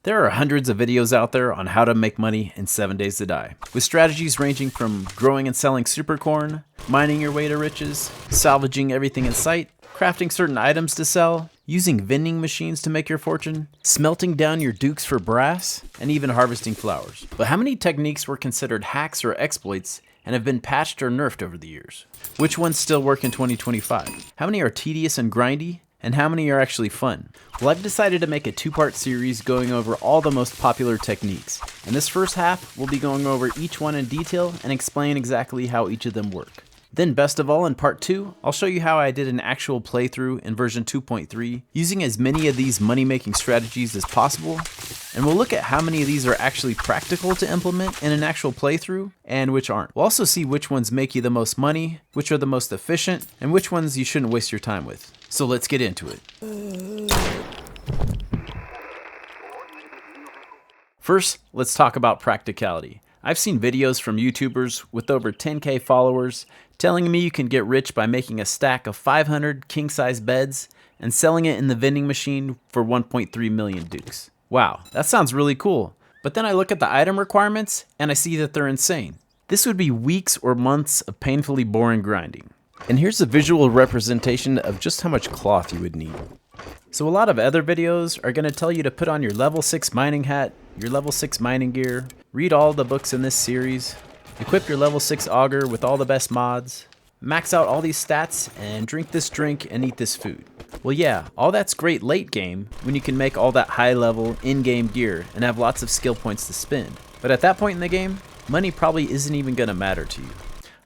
There are hundreds of videos out there on how to make money in 7 days to die, with strategies ranging from growing and selling supercorn, mining your way to riches, salvaging everything in sight, crafting certain items to sell, using vending machines to make your fortune, smelting down your dukes for brass, and even harvesting flowers. But how many techniques were considered hacks or exploits and have been patched or nerfed over the years? Which ones still work in 2025? How many are tedious and grindy? And how many are actually fun? Well, I've decided to make a two-part series going over all the most popular techniques. In this first half, we'll be going over each one in detail and explain exactly how each of them work. Then best of all, in part 2, I'll show you how I did an actual playthrough in version 2.3, using as many of these money-making strategies as possible, and we'll look at how many of these are actually practical to implement in an actual playthrough, and which aren't. We'll also see which ones make you the most money, which are the most efficient, and which ones you shouldn't waste your time with. So let's get into it. First, let's talk about practicality. I've seen videos from YouTubers with over 10K followers telling me you can get rich by making a stack of 500 king-size beds and selling it in the vending machine for 1.3 million dukes. Wow, that sounds really cool. But then I look at the item requirements and I see that they're insane. This would be weeks or months of painfully boring grinding. And here's a visual representation of just how much cloth you would need. So a lot of other videos are going to tell you to put on your level 6 mining hat, your level 6 mining gear, read all the books in this series, equip your level 6 auger with all the best mods, max out all these stats, and drink this drink and eat this food. Well, yeah, all that's great late game when you can make all that high level in-game gear and have lots of skill points to spend. But at that point in the game, money probably isn't even going to matter to you.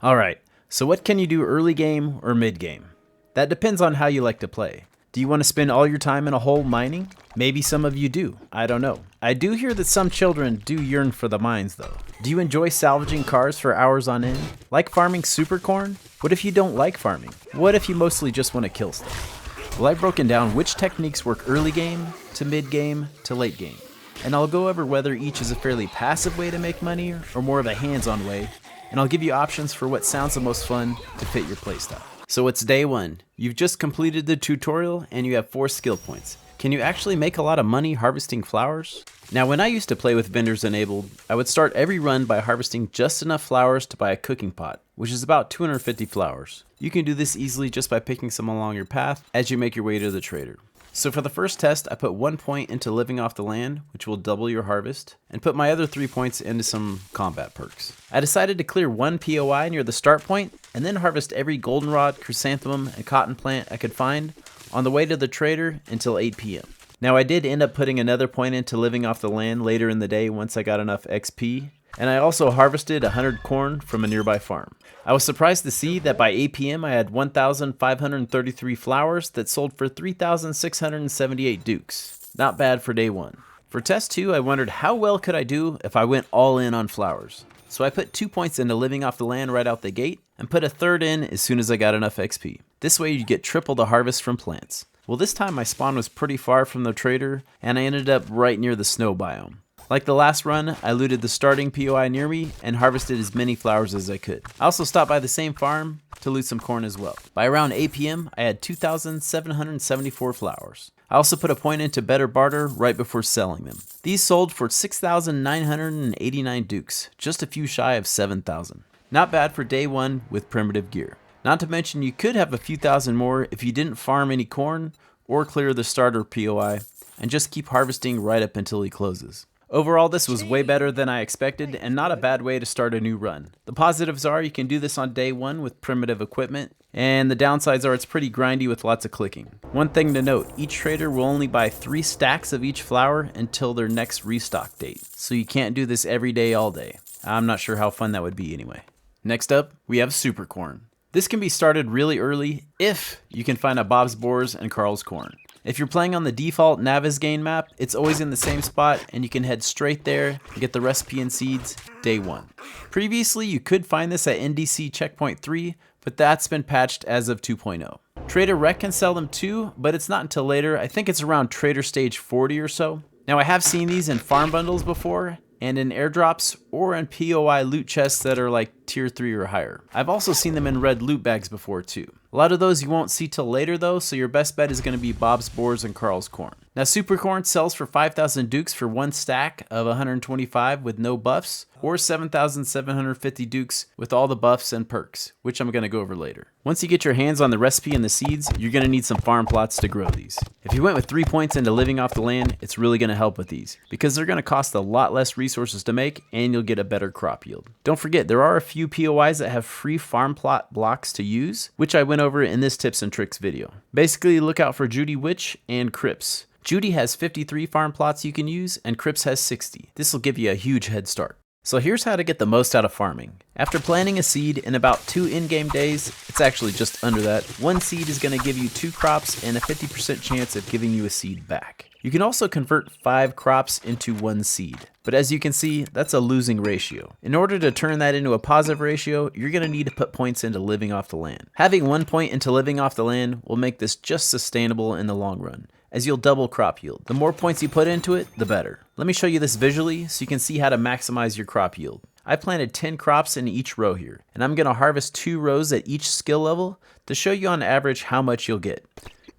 Alright, so what can you do early game or mid game? That depends on how you like to play. Do you want to spend all your time in a hole mining? Maybe some of you do, I don't know. I do hear that some children do yearn for the mines though. Do you enjoy salvaging cars for hours on end? Like farming supercorn? What if you don't like farming? What if you mostly just want to kill stuff? Well, I've broken down which techniques work early game, to mid game, to late game. And I'll go over whether each is a fairly passive way to make money or more of a hands-on way. And I'll give you options for what sounds the most fun to fit your playstyle. So it's day 1. You've just completed the tutorial and you have 4 skill points. Can you actually make a lot of money harvesting flowers? Now when I used to play with vendors enabled, I would start every run by harvesting just enough flowers to buy a cooking pot, which is about 250 flowers. You can do this easily just by picking some along your path as you make your way to the trader. So for the first test, I put 1 point into living off the land, which will double your harvest, and put my other 3 points into some combat perks. I decided to clear 1 POI near the start point, and then harvest every goldenrod, chrysanthemum, and cotton plant I could find on the way to the trader until 8 PM. Now I did end up putting another point into living off the land later in the day once I got enough XP, and I also harvested 100 corn from a nearby farm. I was surprised to see that by 8 PM I had 1,533 flowers that sold for 3,678 dukes. Not bad for day 1. For test 2, I wondered how well could I do if I went all in on flowers. So I put 2 points into living off the land right out the gate, and put a third in as soon as I got enough XP. This way you get triple the harvest from plants. Well, this time my spawn was pretty far from the trader, and I ended up right near the snow biome. Like the last run, I looted the starting POI near me and harvested as many flowers as I could. I also stopped by the same farm to loot some corn as well. By around 8 PM, I had 2,774 flowers. I also put a point into better barter right before selling them. These sold for 6,989 dukes, just a few shy of 7,000. Not bad for day 1 with primitive gear. Not to mention you could have a few thousand more if you didn't farm any corn or clear the starter POI and just keep harvesting right up until he closes. Overall, this was way better than I expected and not a bad way to start a new run. The positives are you can do this on day 1 with primitive equipment, and the downsides are it's pretty grindy with lots of clicking. One thing to note, each trader will only buy 3 stacks of each flower until their next restock date, so you can't do this every day all day. I'm not sure how fun that would be anyway. Next up, we have supercorn. This can be started really early if you can find a Bob's Boars and Carl's Corn. If you're playing on the default Navezgane map, it's always in the same spot and you can head straight there and get the recipe and seeds day 1. Previously, you could find this at NDC Checkpoint 3, but that's been patched as of 2.0. Trader Rec can sell them too, but it's not until later. I think it's around Trader Stage 40 or so. Now I have seen these in farm bundles before, and in airdrops or in POI loot chests that are like tier 3 or higher. I've also seen them in red loot bags before too. A lot of those you won't see till later though, so your best bet is going to be Bob's Boars and Carl's Corn. Now Supercorn sells for 5,000 dukes for one stack of 125 with no buffs, or 7,750 dukes with all the buffs and perks, which I'm going to go over later. Once you get your hands on the recipe and the seeds, you're going to need some farm plots to grow these. If you went with 3 points into living off the land, it's really going to help with these, because they're going to cost a lot less resources to make and you'll get a better crop yield. Don't forget, there are a few POIs that have free farm plot blocks to use, which I went over in this tips and tricks video. Basically, look out for Judy Witch and Crips. Judy has 53 farm plots you can use, and Crips has 60. This will give you a huge head start. So here's how to get the most out of farming. After planting a seed in about 2 in-game days, it's actually just under that, 1 seed is going to give you 2 crops and a 50% chance of giving you a seed back. You can also convert 5 crops into 1 seed, but as you can see, that's a losing ratio. In order to turn that into a positive ratio, you're going to need to put points into living off the land. Having 1 point into living off the land will make this just sustainable in the long run, as you'll double crop yield. The more points you put into it, the better. Let me show you this visually so you can see how to maximize your crop yield. I planted 10 crops in each row here, and I'm going to harvest 2 rows at each skill level to show you on average how much you'll get.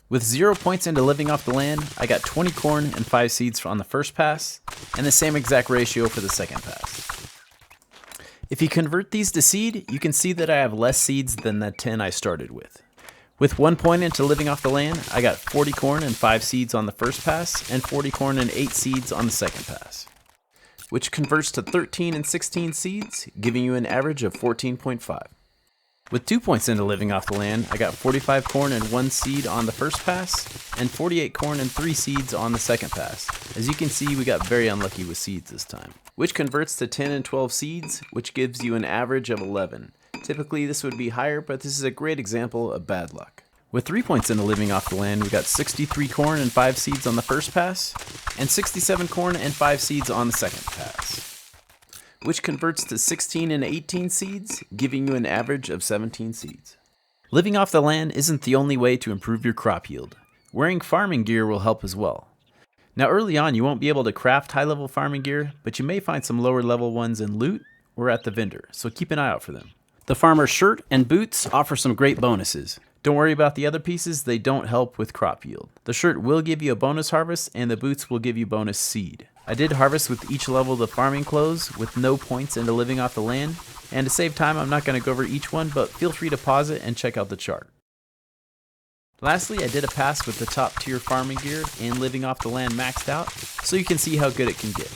With 0 points into living off the land, I got 20 corn and 5 seeds on the first pass, and the same exact ratio for the second pass. If you convert these to seed, you can see that I have less seeds than the 10 I started with. With 1 point into living off the land, I got 40 corn and 5 seeds on the first pass, and 40 corn and 8 seeds on the second pass, which converts to 13 and 16 seeds, giving you an average of 14.5. With 2 points into living off the land, I got 45 corn and 1 seed on the first pass, and 48 corn and 3 seeds on the second pass. As you can see, we got very unlucky with seeds this time, which converts to 10 and 12 seeds, which gives you an average of 11. Typically this would be higher, but this is a great example of bad luck. With 3 points into living off the land, we got 63 corn and 5 seeds on the first pass, and 67 corn and 5 seeds on the second pass, which converts to 16 and 18 seeds, giving you an average of 17 seeds. Living off the land isn't the only way to improve your crop yield. Wearing farming gear will help as well. Now early on you won't be able to craft high level farming gear, but you may find some lower level ones in loot or at the vendor, so keep an eye out for them. The farmer's shirt and boots offer some great bonuses. Don't worry about the other pieces, they don't help with crop yield. The shirt will give you a bonus harvest and the boots will give you bonus seed. I did harvest with each level of the farming clothes with no points into living off the land, and to save time I'm not going to go over each one, but feel free to pause it and check out the chart. Lastly, I did a pass with the top tier farming gear and living off the land maxed out, so you can see how good it can get.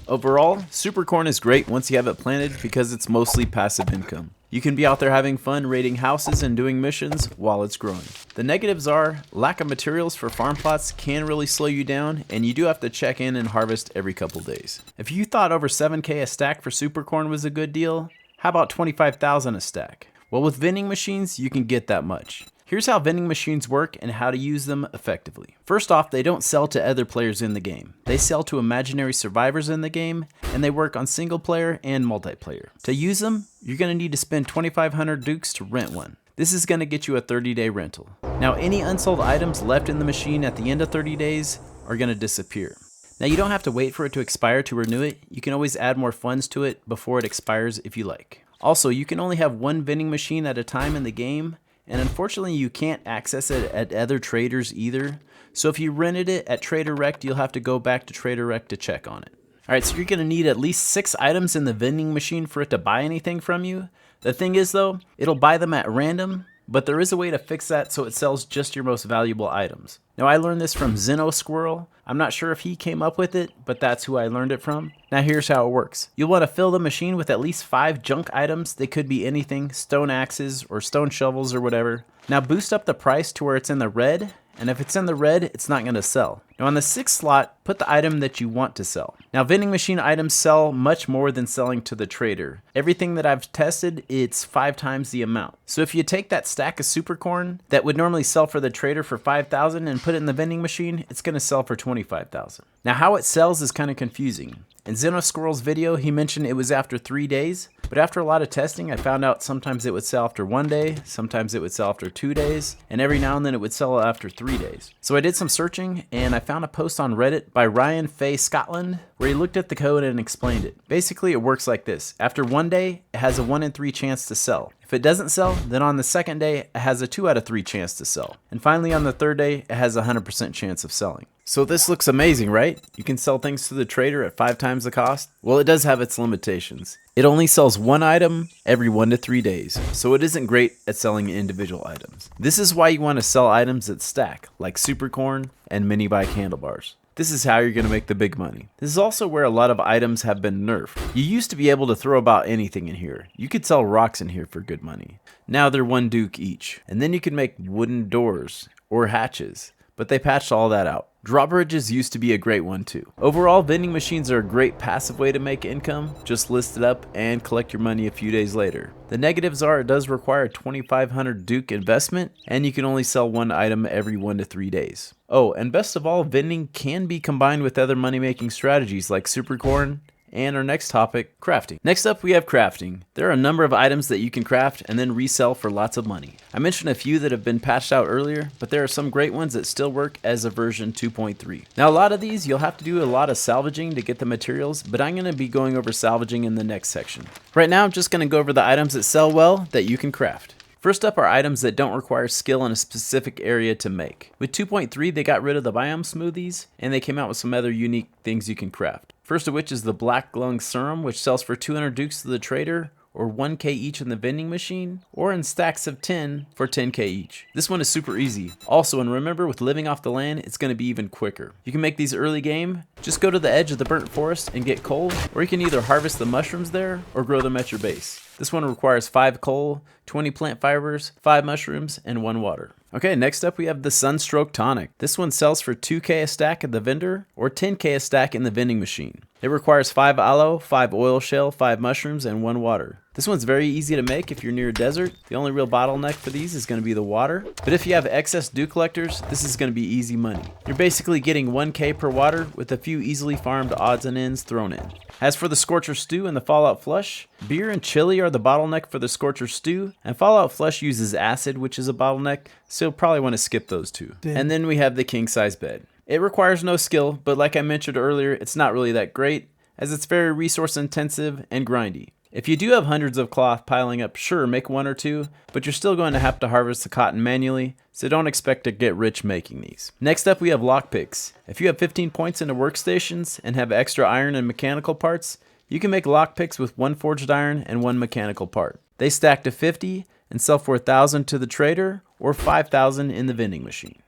Overall, Supercorn is great once you have it planted because it's mostly passive income. You can be out there having fun raiding houses and doing missions while it's growing. The negatives are, lack of materials for farm plots can really slow you down, and you do have to check in and harvest every couple days. If you thought over 7K a stack for Supercorn was a good deal, how about 25,000 a stack? Well, with vending machines, you can get that much. Here's how vending machines work and how to use them effectively. First off, they don't sell to other players in the game. They sell to imaginary survivors in the game, and they work on single player and multiplayer. To use them, you're going to need to spend 2,500 dukes to rent one. This is going to get you a 30-day rental. Now, any unsold items left in the machine at the end of 30 days are going to disappear. Now, you don't have to wait for it to expire to renew it. You can always add more funds to it before it expires if you like. Also, you can only have one vending machine at a time in the game, and unfortunately you can't access it at other traders either. So if you rented it at Trader Rect, you'll have to go back to Trader Rect to check on it. Alright, so you're going to need at least 6 items in the vending machine for it to buy anything from you. The thing is though, it'll buy them at random, but there is a way to fix that so it sells just your most valuable items. Now I learned this from Zeno Squirrel. I'm not sure if he came up with it, but that's who I learned it from. Now here's how it works. You'll want to fill the machine with at least 5 junk items. They could be anything, stone axes or stone shovels or whatever. Now boost up the price to where it's in the red, and if it's in the red, it's not going to sell. Now on the 6th slot, put the item that you want to sell. Now vending machine items sell much more than selling to the trader. Everything that I've tested, it's 5 times the amount. So if you take that stack of Supercorn that would normally sell for the trader for 5,000 and put it in the vending machine, it's going to sell for 25,000. Now how it sells is kind of confusing. In Zeno Squirrel's video, he mentioned it was after 3 days, but after a lot of testing, I found out sometimes it would sell after 1 day, sometimes it would sell after 2 days, and every now and then it would sell after 3 days. So I did some searching, and I found a post on Reddit by Ryan Fay Scotland, where he looked at the code and explained it. Basically, it works like this. After 1 day, it has a 1 in 3 chance to sell. If it doesn't sell, then on the second day, it has a 2 out of 3 chance to sell. And finally, on the third day, it has a 100% chance of selling. So this looks amazing, right? You can sell things to the trader at 5 times the cost. Well, it does have its limitations. It only sells one item every 1 to 3 days, so it isn't great at selling individual items. This is why you want to sell items that stack, like Supercorn and mini bike handlebars. This is how you're going to make the big money. This is also where a lot of items have been nerfed. You used to be able to throw about anything in here. You could sell rocks in here for good money. Now they're 1 duke each. And then you can make wooden doors or hatches, but they patched all that out. Drawbridges used to be a great one too. Overall, vending machines are a great passive way to make income. Just list it up and collect your money a few days later. The negatives are it does require a 2,500 duke investment, and you can only sell one item every 1 to 3 days. Oh, and best of all, vending can be combined with other money-making strategies like Supercorn, and our next topic, crafting. Next up, we have crafting. There are a number of items that you can craft and then resell for lots of money. I mentioned a few that have been patched out earlier, but there are some great ones that still work as a version 2.3. Now, a lot of these, you'll have to do a lot of salvaging to get the materials, but I'm going to be going over salvaging in the next section. Right now, I'm just going to go over the items that sell well that you can craft. First up are items that don't require skill in a specific area to make. With 2.3, they got rid of the biome smoothies, and they came out with some other unique things you can craft. First of which is the Black Lung Serum, which sells for 200 dukes to the trader, or 1k each in the vending machine, or in stacks of 10 for 10k each. This one is super easy. Also, and remember, with living off the land, it's going to be even quicker. You can make these early game. Just go to the edge of the burnt forest and get coal, or you can either harvest the mushrooms there, or grow them at your base. This one requires 5 coal, 20 plant fibers, 5 mushrooms, and 1 water. Okay, next up we have the Sunstroke Tonic. This one sells for 2k a stack at the vendor, or 10k a stack in the vending machine. It requires 5 aloe, 5 oil shell, 5 mushrooms, and 1 water. This one's very easy to make if you're near a desert. The only real bottleneck for these is going to be the water. But if you have excess dew collectors, this is going to be easy money. You're basically getting 1k per water with a few easily farmed odds and ends thrown in. As for the Scorcher Stew and the Fallout Flush, beer and chili are the bottleneck for the Scorcher Stew, and Fallout Flush uses acid, which is a bottleneck, so you'll probably want to skip those two. And then we have the king size bed. It requires no skill, but like I mentioned earlier, it's not really that great, as it's very resource intensive and grindy. If you do have hundreds of cloth piling up, sure, make 1 or 2, but you're still going to have to harvest the cotton manually, so don't expect to get rich making these. Next up, we have lockpicks. If you have 15 points into workstations and have extra iron and mechanical parts, you can make lockpicks with 1 forged iron and 1 mechanical part. They stack to 50 and sell for 1,000 to the trader or 5,000 in the vending machine.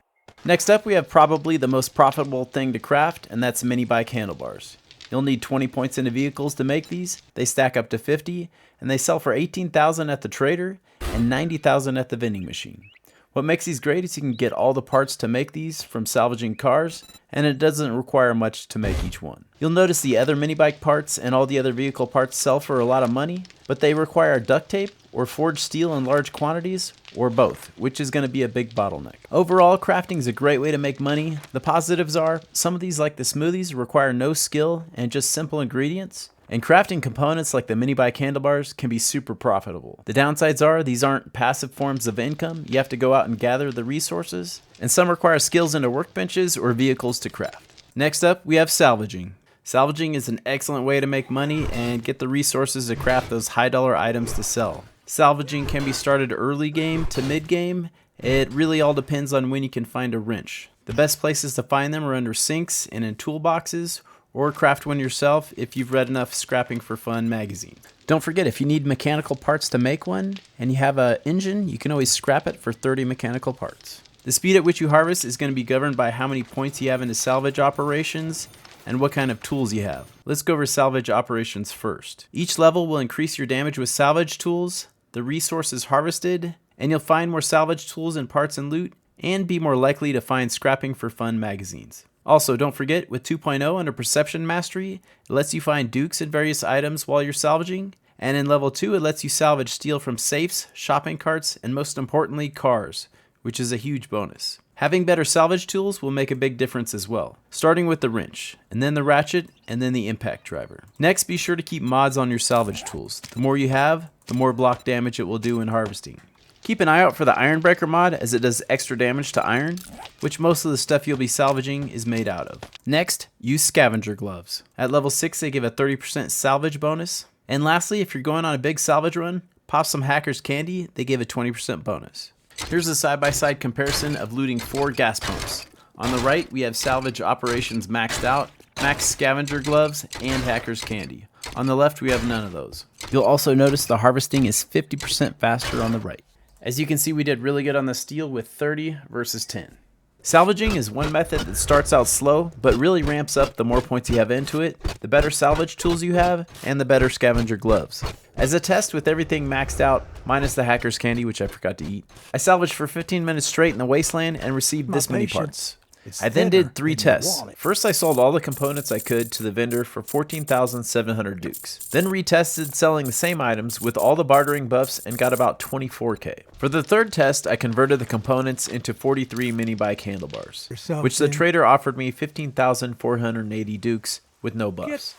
Next up, we have probably the most profitable thing to craft, and that's mini bike handlebars. You'll need 20 points into vehicles to make these. They stack up to 50, and they sell for 18,000 at the trader and 90,000 at the vending machine. What makes these great is you can get all the parts to make these from salvaging cars, and it doesn't require much to make each one. You'll notice the other mini bike parts and all the other vehicle parts sell for a lot of money, but they require duct tape or forged steel in large quantities, or both, which is going to be a big bottleneck. Overall, crafting is a great way to make money. The positives are, some of these like the smoothies require no skill and just simple ingredients. And crafting components like the mini bike handlebars can be super profitable. The downsides are these aren't passive forms of income. You have to go out and gather the resources. And some require skills into workbenches or vehicles to craft. Next up, we have salvaging. Salvaging is an excellent way to make money and get the resources to craft those high dollar items to sell. Salvaging can be started early game to mid game. It really all depends on when you can find a wrench. The best places to find them are under sinks and in toolboxes, or craft one yourself if you've read enough Scrapping for Fun magazine. Don't forget, if you need mechanical parts to make one and you have an engine, you can always scrap it for 30 mechanical parts. The speed at which you harvest is going to be governed by how many points you have into Salvage Operations and what kind of tools you have. Let's go over Salvage Operations first. Each level will increase your damage with Salvage Tools, the resources harvested, and you'll find more Salvage Tools and parts and loot, and be more likely to find Scrapping for Fun magazines. Also, don't forget, with 2.0 under Perception Mastery, it lets you find dukes and various items while you're salvaging, and in level 2 it lets you salvage steel from safes, shopping carts, and most importantly, cars, which is a huge bonus. Having better salvage tools will make a big difference as well, starting with the wrench, and then the ratchet, and then the impact driver. Next, be sure to keep mods on your salvage tools. The more you have, the more block damage it will do in harvesting. Keep an eye out for the Iron Breaker mod, as it does extra damage to iron, which most of the stuff you'll be salvaging is made out of. Next, use Scavenger gloves. At level 6 they give a 30% salvage bonus. And lastly, if you're going on a big salvage run, pop some hackers candy, they give a 20% bonus. Here's a side-by-side comparison of looting 4 gas pumps. On the right, we have Salvage Operations maxed out, max Scavenger gloves, and hackers candy. On the left, we have none of those. You'll also notice the harvesting is 50% faster on the right. As you can see, we did really good on the steel with 30 versus 10. Salvaging is one method that starts out slow, but really ramps up the more points you have into it, the better salvage tools you have, and the better scavenger gloves. As a test with everything maxed out, minus the hacker's candy, which I forgot to eat, I salvaged for 15 minutes straight in the wasteland and received this many parts. I then did 3 tests. First, I sold all the components I could to the vendor for 14,700 dukes. Then retested selling the same items with all the bartering buffs and got about 24k. For the third test, I converted the components into 43 mini bike handlebars, which the trader offered me 15,480 dukes with no buffs.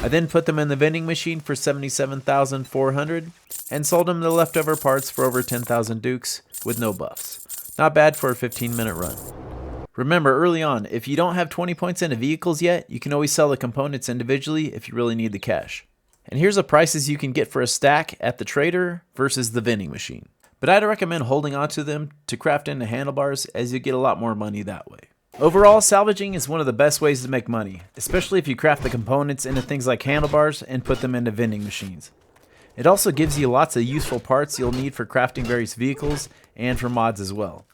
I then put them in the vending machine for 77,400 and sold them the leftover parts for over 10,000 dukes with no buffs. Not bad for a 15-minute run. Remember, early on, if you don't have 20 points into vehicles yet, you can always sell the components individually if you really need the cash. And here's the prices you can get for a stack at the trader versus the vending machine. But I'd recommend holding on to them to craft into handlebars, as you get a lot more money that way. Overall, salvaging is one of the best ways to make money, especially if you craft the components into things like handlebars and put them into vending machines. It also gives you lots of useful parts you'll need for crafting various vehicles and for mods as well.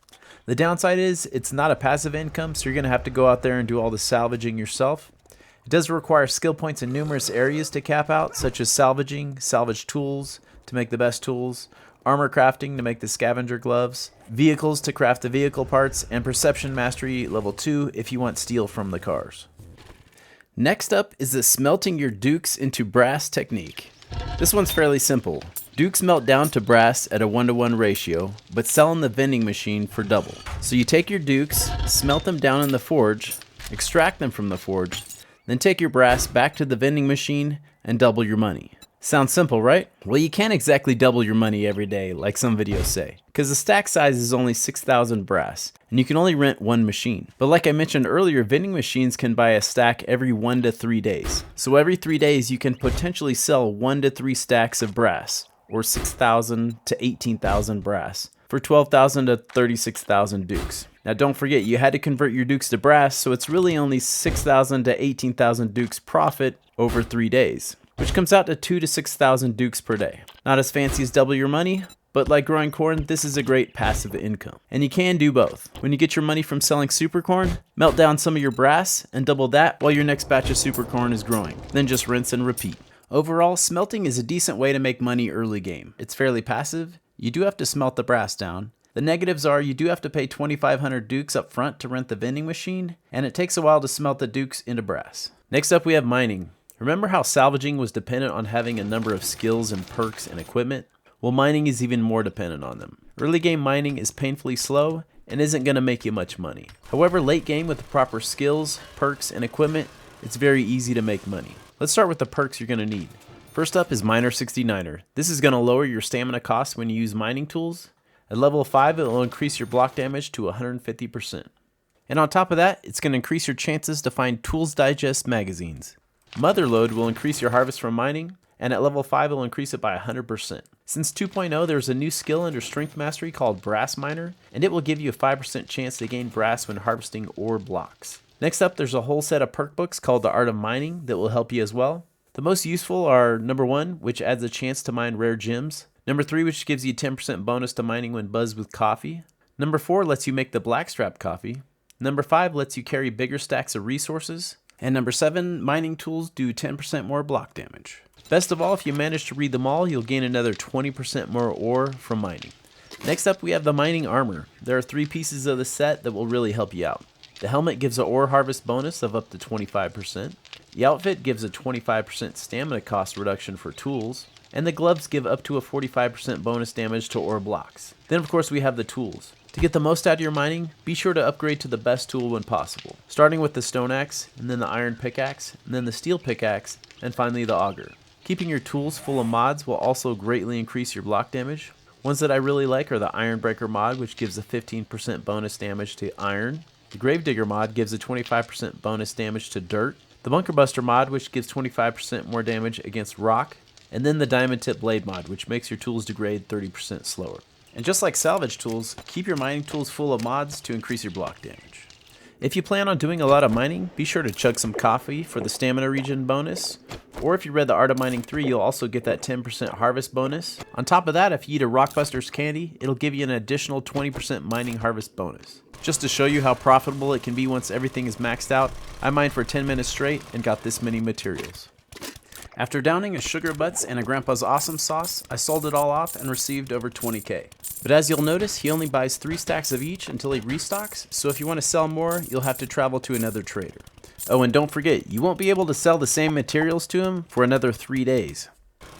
The downside is it's not a passive income, so you're going to have to go out there and do all the salvaging yourself. It does require skill points in numerous areas to cap out, such as salvaging, salvage tools to make the best tools, armor crafting to make the scavenger gloves, vehicles to craft the vehicle parts, and perception mastery level 2 if you want steel from the cars. Next up is the smelting your dukes into brass technique. This one's fairly simple. Dukes melt down to brass at a 1-to-1 ratio, but sell in the vending machine for double. So you take your dukes, smelt them down in the forge, extract them from the forge, then take your brass back to the vending machine and double your money. Sounds simple, right? Well, you can't exactly double your money every day like some videos say, because the stack size is only 6,000 brass, and you can only rent one machine. But like I mentioned earlier, vending machines can buy a stack every 1 to 3 days. So every 3 days you can potentially sell 1 to 3 stacks of brass, or 6,000 to 18,000 brass, for 12,000 to 36,000 dukes. Now don't forget, you had to convert your dukes to brass, so it's really only 6,000 to 18,000 dukes profit over 3 days, which comes out to 2,000 to 6,000 dukes per day. Not as fancy as double your money, but like growing corn, this is a great passive income. And you can do both. When you get your money from selling supercorn, melt down some of your brass and double that while your next batch of supercorn is growing. Then just rinse and repeat. Overall, smelting is a decent way to make money early game. It's fairly passive. You do have to smelt the brass down. The negatives are you do have to pay 2,500 dukes up front to rent the vending machine, and it takes a while to smelt the dukes into brass. Next up, we have mining. Remember how salvaging was dependent on having a number of skills and perks and equipment? Well, mining is even more dependent on them. Early game mining is painfully slow and isn't going to make you much money. However, late game with the proper skills, perks, and equipment, it's very easy to make money. Let's start with the perks you're going to need. First up is Miner 69er. This is going to lower your stamina cost when you use mining tools. At level 5, it will increase your block damage to 150%. And on top of that, it's going to increase your chances to find Tools Digest magazines. Motherload will increase your harvest from mining, and at level 5 it will increase it by 100%. Since 2.0, there's a new skill under Strength Mastery called Brass Miner, and it will give you a 5% chance to gain brass when harvesting ore blocks. Next up, there's a whole set of perk books called The Art of Mining that will help you as well. The most useful are number 1, which adds a chance to mine rare gems. Number 3, which gives you 10% bonus to mining when buzzed with coffee. Number 4 lets you make the blackstrap coffee. Number 5 lets you carry bigger stacks of resources. And number 7, mining tools do 10% more block damage. Best of all, if you manage to read them all, you'll gain another 20% more ore from mining. Next up, we have the mining armor. There are 3 pieces of the set that will really help you out. The helmet gives an ore harvest bonus of up to 25%. The outfit gives a 25% stamina cost reduction for tools. And the gloves give up to a 45% bonus damage to ore blocks. Then of course we have the tools. To get the most out of your mining, be sure to upgrade to the best tool when possible. Starting with the stone axe, and then the iron pickaxe, and then the steel pickaxe, and finally the auger. Keeping your tools full of mods will also greatly increase your block damage. Ones that I really like are the Iron Breaker mod, which gives a 15% bonus damage to iron. The Gravedigger mod gives a 25% bonus damage to dirt. The Bunker Buster mod, which gives 25% more damage against rock. and then the diamond tip blade mod, which makes your tools degrade 30% slower. And just like Salvage Tools, keep your mining tools full of mods to increase your block damage. If you plan on doing a lot of mining, be sure to chug some coffee for the stamina regen bonus, or if you read the Art of Mining 3, you'll also get that 10% harvest bonus. On top of that, if you eat a Rockbuster's candy, it'll give you an additional 20% mining harvest bonus. Just to show you how profitable it can be once everything is maxed out, I mined for 10 minutes straight and got this many materials. After downing a Sugar Butts and a Grandpa's Awesome Sauce, I sold it all off and received over 20k. But as you'll notice, he only buys 3 stacks of each until he restocks, so if you want to sell more, you'll have to travel to another trader. Oh, and don't forget, you won't be able to sell the same materials to him for another 3 days.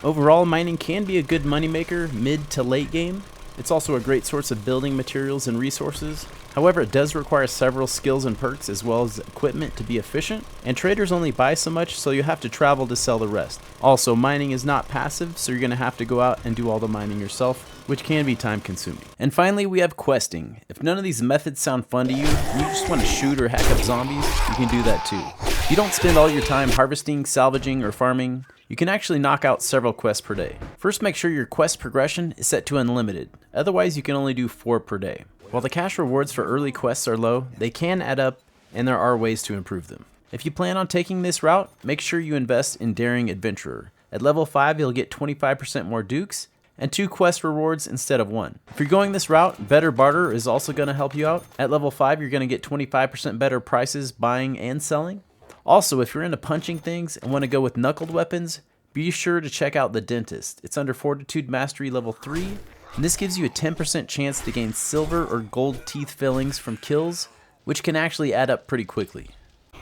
Overall, mining can be a good moneymaker mid to late game. It's also a great source of building materials and resources. However, it does require several skills and perks as well as equipment to be efficient, and traders only buy so much, so you have to travel to sell the rest. Also, mining is not passive, so you're going to have to go out and do all the mining yourself, which can be time consuming. And finally, we have questing. If none of these methods sound fun to you, and you just want to shoot or hack up zombies, you can do that too. If you don't spend all your time harvesting, salvaging, or farming, you can actually knock out several quests per day. First, make sure your quest progression is set to unlimited. Otherwise, you can only do 4 per day. While the cash rewards for early quests are low, they can add up, and there are ways to improve them. If you plan on taking this route, make sure you invest in Daring Adventurer. At level 5, you'll get 25% more dukes, and 2 quest rewards instead of 1. If you're going this route, Better Barter is also going to help you out. At level 5, you're going to get 25% better prices buying and selling. Also, if you're into punching things and want to go with knuckled weapons, be sure to check out the Dentist. It's under Fortitude Mastery level 3, and this gives you a 10% chance to gain silver or gold teeth fillings from kills, which can actually add up pretty quickly.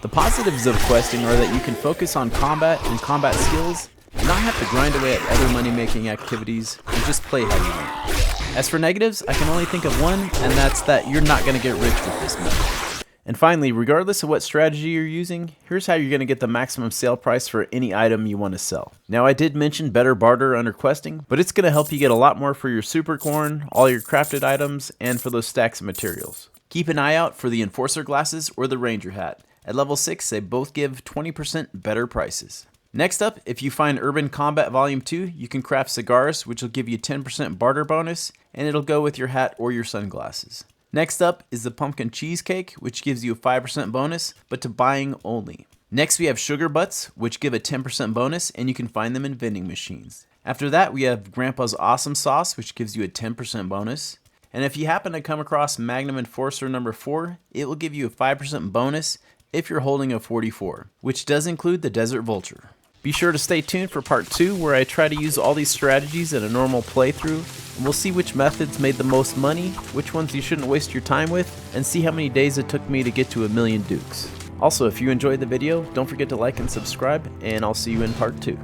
The positives of questing are that you can focus on combat and combat skills, and not have to grind away at other money-making activities, and just play how you want. As for negatives, I can only think of one, and that's that you're not going to get rich with this method. And finally, regardless of what strategy you're using, here's how you're going to get the maximum sale price for any item you want to sell. Now, I did mention Better Barter under questing, but it's going to help you get a lot more for your Supercorn, all your crafted items, and for those stacks of materials. Keep an eye out for the Enforcer glasses or the Ranger hat. At level 6, they both give 20% better prices. Next up, if you find Urban Combat Volume 2, you can craft cigars, which will give you 10% barter bonus, and it'll go with your hat or your sunglasses. Next up is the Pumpkin Cheesecake, which gives you a 5% bonus, but to buying only. Next we have Sugar Butts, which give a 10% bonus, and you can find them in vending machines. After that we have Grandpa's Awesome Sauce, which gives you a 10% bonus. And if you happen to come across Magnum Enforcer number 4, it will give you a 5% bonus if you're holding a 44, which does include the Desert Vulture. Be sure to stay tuned for part 2, where I try to use all these strategies in a normal playthrough, and we'll see which methods made the most money, which ones you shouldn't waste your time with, and see how many days it took me to get to 1,000,000 dukes. Also, if you enjoyed the video, don't forget to like and subscribe, and I'll see you in part 2.